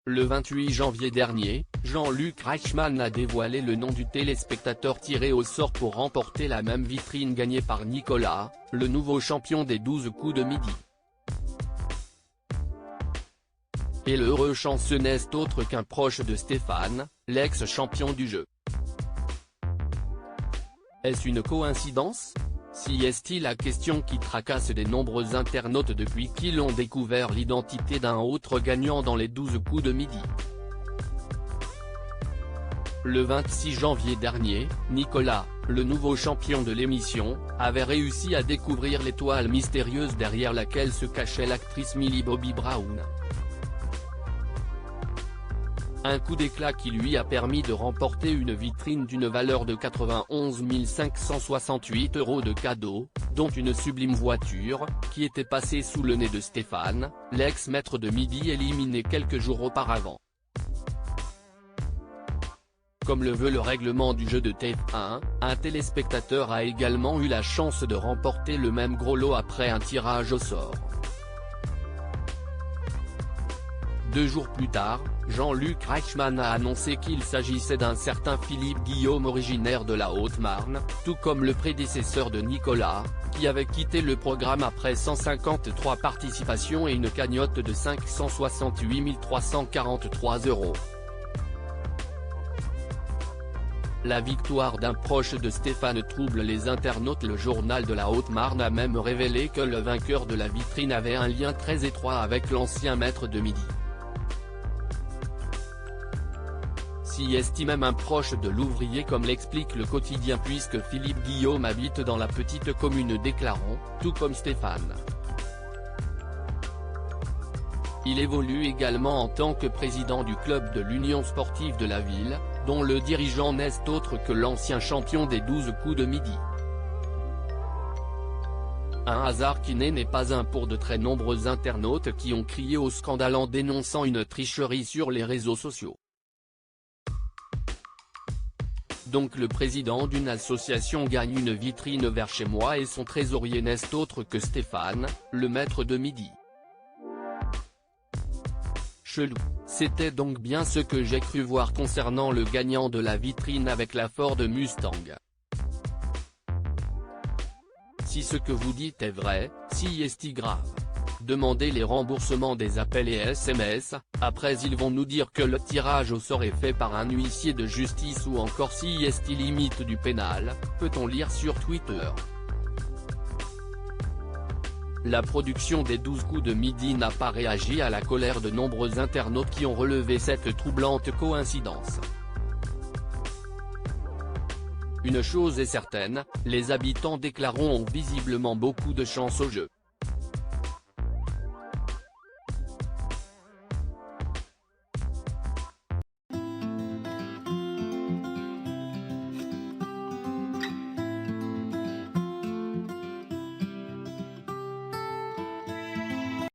Le 28 janvier dernier, Jean-Luc Reichmann a dévoilé le nom du téléspectateur tiré au sort pour remporter la même vitrine gagnée par Nicolas, le nouveau champion des 12 coups de midi. Et l'heureux chanceux n'est autre qu'un proche de Stéphane, l'ex-champion du jeu. Est-ce une coïncidence ? Si est-il la question qui tracasse de nombreux internautes depuis qu'ils ont découvert l'identité d'un autre gagnant dans les 12 coups de midi. Le 26 janvier dernier, Nicolas, le nouveau champion de l'émission, avait réussi à découvrir l'étoile mystérieuse derrière laquelle se cachait l'actrice Millie Bobby Brown. Un coup d'éclat qui lui a permis de remporter une vitrine d'une valeur de 91 568 € de cadeaux, dont une sublime voiture, qui était passée sous le nez de Stéphane, l'ex-maître de midi éliminé quelques jours auparavant. Comme le veut le règlement du jeu de TF1, un téléspectateur a également eu la chance de remporter le même gros lot après un tirage au sort. 2 jours plus tard, Jean-Luc Reichmann a annoncé qu'il s'agissait d'un certain Philippe Guillaume originaire de la Haute-Marne, tout comme le prédécesseur de Nicolas, qui avait quitté le programme après 153 participations et une cagnotte de 568 343 €. La victoire d'un proche de Stéphane trouble les internautes. Le journal de la Haute-Marne a même révélé que le vainqueur de la vitrine avait un lien très étroit avec l'ancien maître de midi. Si est même un proche de l'ouvrier comme l'explique le quotidien puisque Philippe Guillaume habite dans la petite commune d'Éclaron, tout comme Stéphane. Il évolue également en tant que président du club de l'Union sportive de la ville, dont le dirigeant n'est autre que l'ancien champion des 12 coups de midi. Un hasard qui n'est pas un pour de très nombreux internautes qui ont crié au scandale en dénonçant une tricherie sur les réseaux sociaux. Donc le président d'une association gagne une vitrine vers chez moi et son trésorier n'est autre que Stéphane, le maître de midi. Chelou, c'était donc bien ce que j'ai cru voir concernant le gagnant de la vitrine avec la Ford Mustang. Si ce que vous dites est vrai, si est-il grave. Demandez les remboursements des appels et SMS, après ils vont nous dire que le tirage au sort est fait par un huissier de justice ou encore si est-il limite du pénal, peut-on lire sur Twitter. La production des 12 coups de midi n'a pas réagi à la colère de nombreux internautes qui ont relevé cette troublante coïncidence. Une chose est certaine, les habitants d'Éclaron ont visiblement beaucoup de chance au jeu.